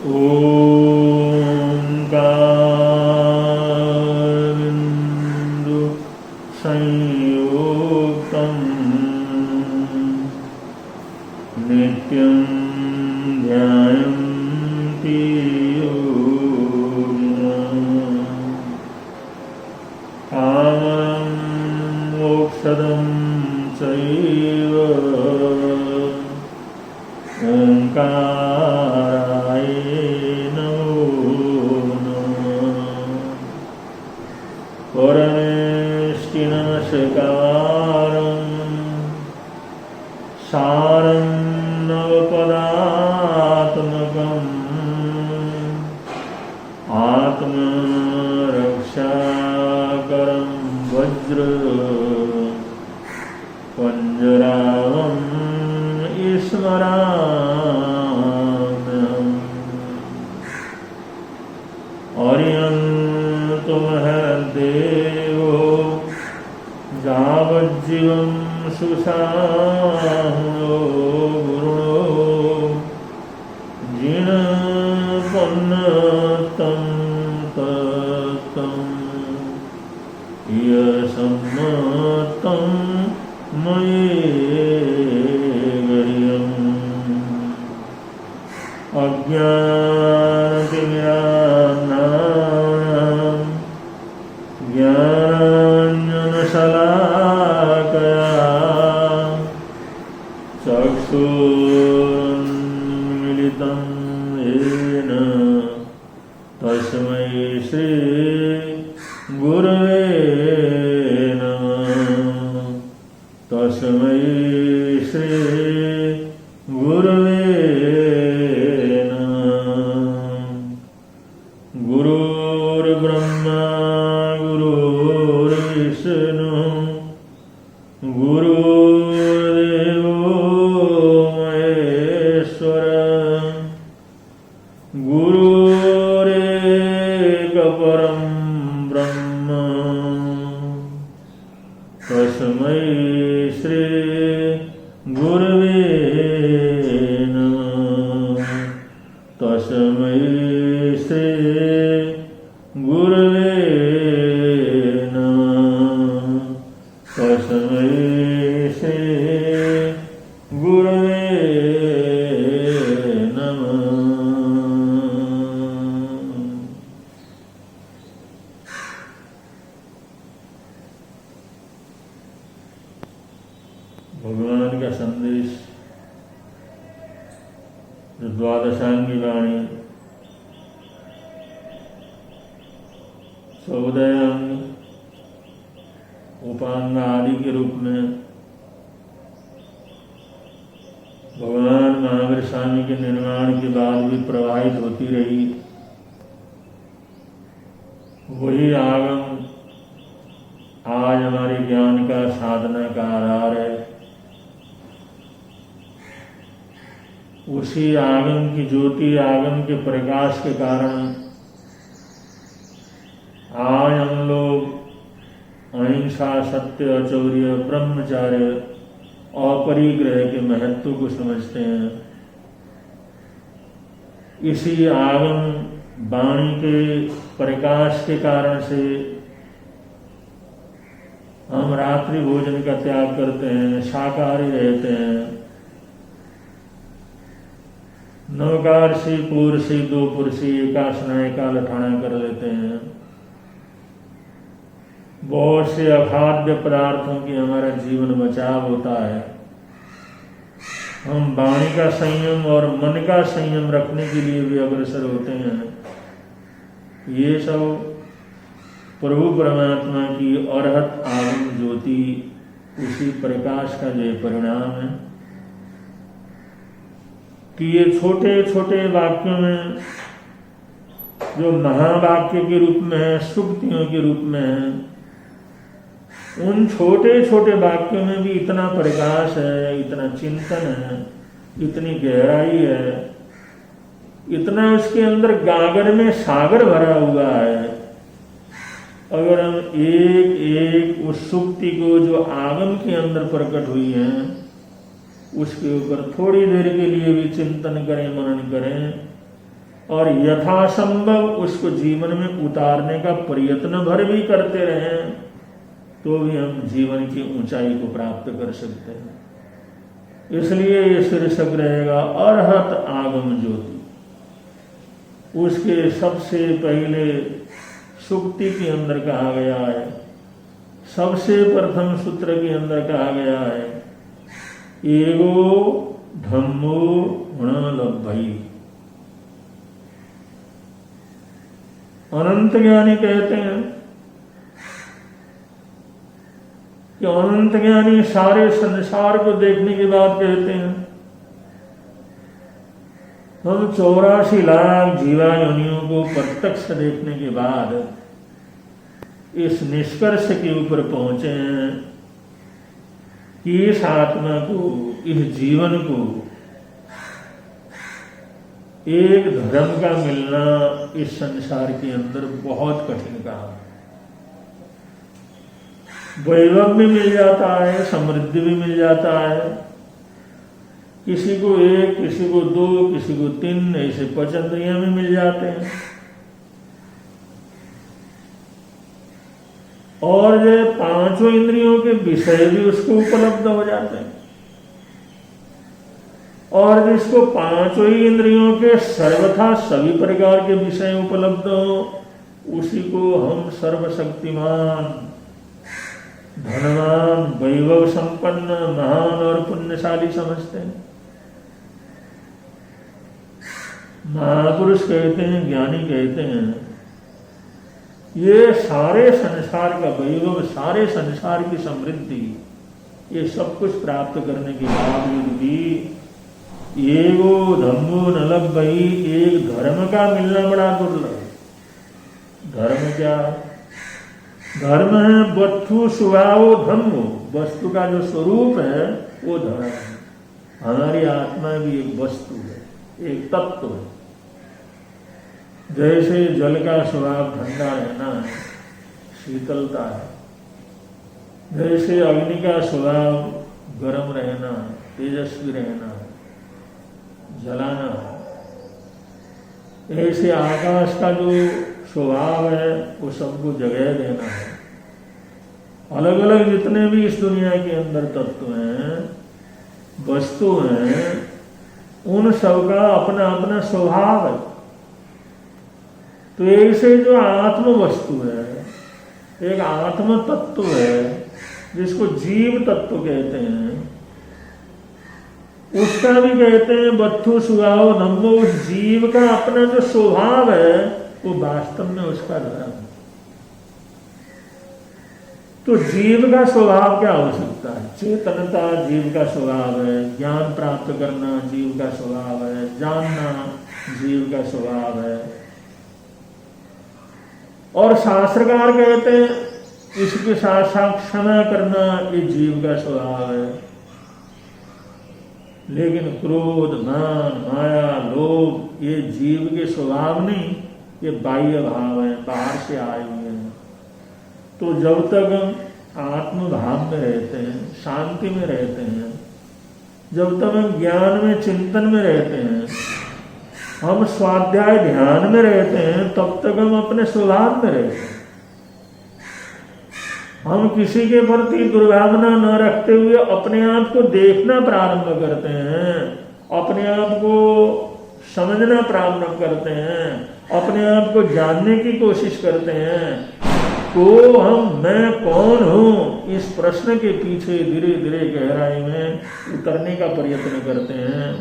ओंकारबिंदु संयुक्तं नित्यं ध्यायन्ति योगिनः कामं मोक्षदं चैव ओंकाराय नमो नमः। परमेष्टिनमस्कारं सारं नवपदात्मकम् आत्मरक्षाकरं वज्र पंजरां स्मराम्यहम्। अर्यन्तुमहद्देवो यावज्जीवं सुषामो गुरुणो जिनपन्नतं तत्तं यसम्मतं मयेगर्यम्। अज्ञानतिमिरान्नां ज्ञानाञ्जनशलाकया चक्षुरुन्मीलितं येन तस्मै श्री गुरवे नमः। तस्मै श्री गुरवे नमः। गुरुर्ब्रह्मा गुरुर्विष्णु गुरुर्देवो महेश्वर गुरुरेकपरं ब्रह्म तस्मै श्री गुरवे नमः। तस्मै श्री गुरवे नमः। तस्मै श्री गुरवे नमः। भगवान का संदेश जो द्वादशांगी वाणी 14 अंग उपांग आदि के रूप में भगवान महावीर स्वामी के निर्माण के बाद भी प्रवाहित होती रही, वही आगम आज हमारे ज्ञान का साधना का आधार है। उसी आगम की ज्योति, आगम के प्रकाश के कारण आज हम लोग अहिंसा, सत्य, अचौर्य, ब्रह्मचर्य, अपरिग्रह के महत्व को समझते हैं। इसी आगम वाणी के प्रकाश के कारण से हम रात्रि भोजन का त्याग करते हैं, शाकाहारी रहते हैं, नवकारसी, पूर्सी, दो पुरसी, एकासना, एकालठाना कर लेते हैं। बहुत से अखाद्य पदार्थों की हमारा जीवन बचाव होता है। हम वाणी का संयम और मन का संयम रखने के लिए भी अग्रसर होते हैं। ये सब प्रभु परमात्मा की अरहत आगम ज्योति, उसी प्रकाश का जो परिणाम है कि ये छोटे छोटे वाक्यों में जो महावाक्य के रूप में है, सूक्तियों के रूप में है, उन छोटे छोटे वाक्यों में भी इतना प्रकाश है, इतना चिंतन है, इतनी गहराई है, इतना उसके अंदर गागर में सागर भरा हुआ है। अगर हम एक एक उस सूक्ति को जो आगम के अंदर प्रकट हुई है उसके ऊपर थोड़ी देर के लिए भी चिंतन करें, मनन करें, और यथासंभव उसको जीवन में उतारने का प्रयत्न भर भी करते रहें तो भी हम जीवन की ऊंचाई को प्राप्त कर सकते हैं। इसलिए ये शीर्षक रहेगा अरहत आगम ज्योति। उसके सबसे पहले सुक्ति के अंदर कहा गया है, सबसे प्रथम सूत्र के अंदर कहा गया है, एगो धम्मो गुण लब्धई। अनंत ज्ञानी कहते हैं कि अनंत ज्ञानी सारे संसार को देखने के बाद कहते हैं हम 84 लाख जीवा योनियों को प्रत्यक्ष देखने के बाद इस निष्कर्ष के ऊपर पहुंचे हैं कि इस आत्मा को, इस जीवन को एक धर्म का मिलना इस संसार के अंदर बहुत कठिन काम। वैभव भी मिल जाता है, समृद्धि भी मिल जाता है, किसी को 1, किसी को 2, किसी को 3, ऐसे 5 इंद्रियां भी मिल जाते हैं। और ये 5 इंद्रियों के विषय भी उसको उपलब्ध हो जाते हैं। और जिसको 5 ही इंद्रियों के सर्वथा सभी प्रकार के विषय उपलब्ध हो, उसी को हम सर्वशक्तिमान, धनवान, वैभव संपन्न, महान और पुण्यशाली समझते हैं। महापुरुष कहते हैं, ज्ञानी कहते हैं, ये सारे संसार का वैभव, सारे संसार की समृद्धि, ये सब कुछ प्राप्त करने के बावजूद भी एगो धम्मो न लब्धई, एक धर्म का मिलना बड़ा दुर्लभ। धर्म क्या? धर्म है वस्तु स्वभाव धम्मो, वस्तु का जो स्वरूप है वो धर्म है। हमारी आत्मा भी एक वस्तु है, एक तत्व है। जैसे जल का स्वभाव ठंडा रहना है, शीतलता है, जैसे अग्नि का स्वभाव गर्म रहना है, तेजस्वी रहना है, जलाना है, ऐसे आकाश का जो स्वभाव है वो सबको जगह देना है। अलग अलग जितने भी इस दुनिया के अंदर तत्व हैं, वस्तु हैं, उन सबका अपना अपना स्वभाव है। तो ऐसे जो आत्म वस्तु है, एक आत्म तत्व है जिसको जीव तत्व कहते हैं, उसका भी कहते हैं वस्तु स्वभाव धम्मो। उस जीव का अपना जो स्वभाव है वो वास्तव में उसका धर्म है। तो जीव का स्वभाव क्या हो सकता है? चेतनता जीव का स्वभाव है, ज्ञान प्राप्त करना जीव का स्वभाव है, जानना जीव का स्वभाव है। और शास्त्रकार कहते हैं इसके साथ साथ क्षमा करना ये जीव का स्वभाव है। लेकिन क्रोध, मान, माया, लोभ ये जीव के स्वभाव नहीं, ये बाह्य भाव है, बाहर से आए हुए हैं। तो जब तक हम आत्म भाव में रहते हैं, शांति में रहते हैं, जब तक हम ज्ञान में, चिंतन में रहते हैं, हम स्वाध्याय ध्यान में रहते हैं, तब तक हम अपने स्वभाव में रहते हैं। हम किसी के प्रति दुर्भावना न रखते हुए अपने आप को देखना प्रारंभ करते हैं, अपने आप को समझना प्रारंभ करते हैं, अपने आप को जानने की कोशिश करते हैं। तो हम मैं कौन हूं, इस प्रश्न के पीछे धीरे धीरे गहराई में उतरने का प्रयत्न करते हैं।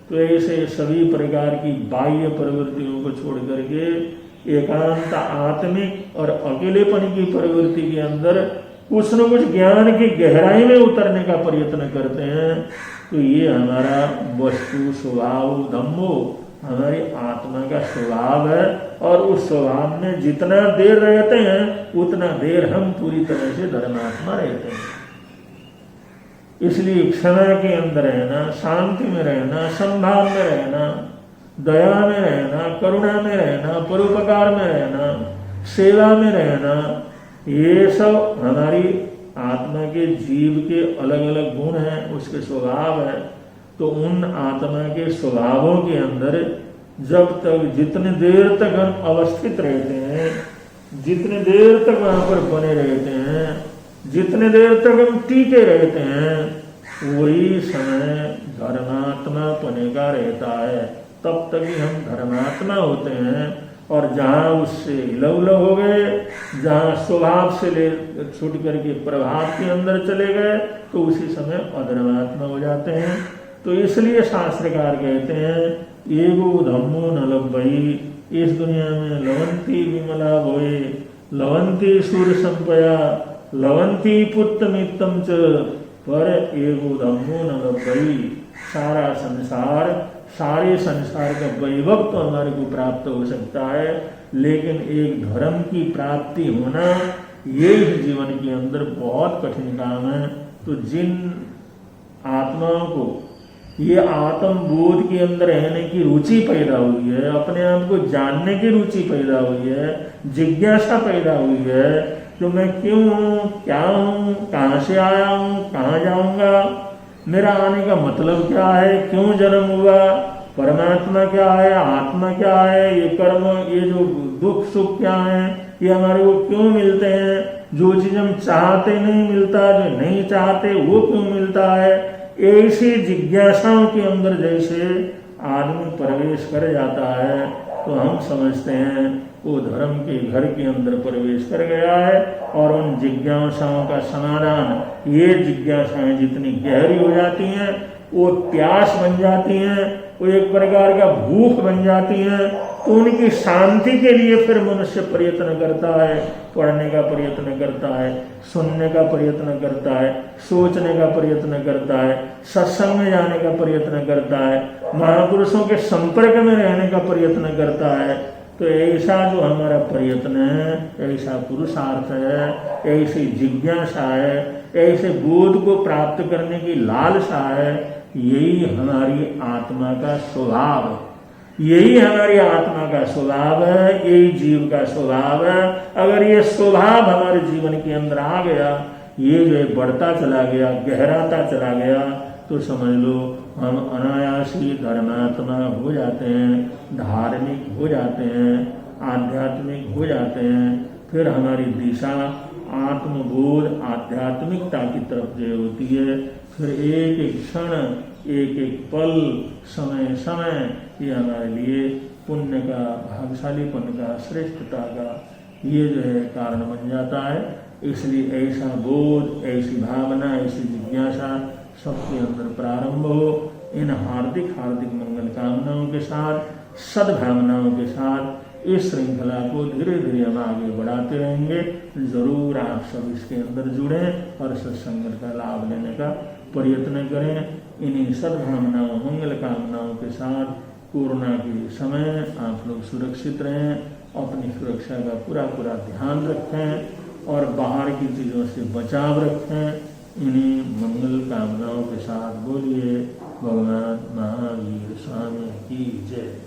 तो ऐसे सभी प्रकार की बाह्य प्रवृत्तियों को छोड़ करके एकांत आत्मिक और अकेलेपन की प्रवृत्ति के अंदर कुछ न कुछ ज्ञान की गहराई में उतरने का प्रयत्न करते हैं। तो ये हमारा वस्तु स्वभाव धम्मो, हमारी आत्मा का स्वभाव है। और उस स्वभाव में जितना देर रहते हैं उतना देर हम पूरी तरह से धर्मात्मा रहते हैं। इसलिए क्षमा के अंदर रहना, शांति में रहना, संभाव में रहना, दया में रहना, करुणा में रहना, परोपकार में रहना, सेवा में रहना, ये सब हमारी आत्मा के जीव के अलग अलग गुण हैं, उसके स्वभाव है। तो उन आत्मा के स्वभावों के अंदर जब तक जितने देर तक हम अवस्थित रहते हैं, जितने देर तक वहां पर बने रहते हैं, जितने देर तक हम टीके रहते हैं, वही समय धर्मात्मा पने का रहता है। तब तक ही हम धर्मात्मा होते हैं। और जहाँ उससे लव हो गए, जहाँ स्वभाव से ले छूट करके प्रभाव के अंदर चले गए, तो उसी समय अधर्मात्मा हो जाते हैं। तो इसलिए शास्त्रकार कहते हैं एगो धम्मो न लभ्यई, इस दुनिया में लवंती विमला भोए, लवंती सूर्य संपया, लवंती पुत्र मित्तम च, पर एगो धम्मो न लभ्यई। सारा संसार, सारे संसार का वैभव तो हमारे को प्राप्त हो सकता है, लेकिन एक धर्म की प्राप्ति होना ये जीवन के अंदर बहुत कठिन काम है। तो जिन आत्माओं को ये आत्म बोध के अंदर रहने की रुचि पैदा हुई है, अपने आप को जानने की रुचि पैदा हुई है, जिज्ञासा पैदा हुई है, तो मैं क्यों हूँ, क्या हूँ, कहाँ से आया हूँ, कहाँ जाऊंगा, मेरा आने का मतलब क्या है, क्यों जन्म हुआ, परमात्मा क्या है, आत्मा क्या है, ये कर्म, ये जो दुख सुख क्या है, ये हमारे को क्यों मिलते हैं, जो चीज हम चाहते नहीं मिलता, जो नहीं चाहते वो क्यों मिलता है। ऐसी जिज्ञासाओं के अंदर जैसे आदमी प्रवेश कर जाता है, तो हम समझते हैं वो धर्म के घर के अंदर प्रवेश कर गया है। और उन जिज्ञासाओं का समाधान, ये जिज्ञासाएं जितनी गहरी हो जाती हैं, वो प्यास बन जाती हैं, वो एक प्रकार का भूख बन जाती हैं, तो उनकी शांति के लिए फिर मनुष्य प्रयत्न करता है, पढ़ने का प्रयत्न करता है, सुनने का प्रयत्न करता है, सोचने का प्रयत्न करता है, सत्संग में जाने का प्रयत्न करता है, महापुरुषों के संपर्क में रहने का प्रयत्न करता है। तो ऐसा जो हमारा प्रयत्न है, ऐसा पुरुषार्थ है, ऐसी जिज्ञासा है, ऐसे बोध को प्राप्त करने की लालसा है, यही हमारी आत्मा का स्वभाव है, यही हमारी आत्मा का स्वभाव है, यही जीव का स्वभाव है। अगर ये स्वभाव हमारे जीवन के अंदर आ गया, ये जो बढ़ता चला गया, गहराता चला गया, तो समझ लो हम अनायासी धर्मात्मा हो जाते हैं, धार्मिक हो जाते हैं, आध्यात्मिक हो जाते हैं। फिर हमारी दिशा आत्मबोध, आध्यात्मिकता की तरफ जो होती है, फिर एक एक क्षण, एक एक पल, समय समय ये हमारे लिए पुण्य का, भाग्यशालीपन का, श्रेष्ठता का ये जो है कारण बन जाता है। इसलिए ऐसा बोध, ऐसी भावना, ऐसी जिज्ञासा सबके अंदर प्रारंभ हो। इन हार्दिक हार्दिक मंगल कामनाओं के साथ, सद्भावनाओं के साथ इस श्रृंखला को धीरे धीरे हम आगे बढ़ाते रहेंगे। जरूर आप सब इसके अंदर जुड़ें और सत्संग का लाभ लेने का प्रयत्न करें। इन्हीं सद्भावनाओं, मंगल कामनाओं के साथ कोरोना के समय आप लोग सुरक्षित रहें, अपनी सुरक्षा का पूरा पूरा ध्यान रखें और बाहर की चीज़ों से बचाव रखें। इन्हीं मंगल कामनाओं के साथ बोलिए भगवान महावीर स्वामी की जय।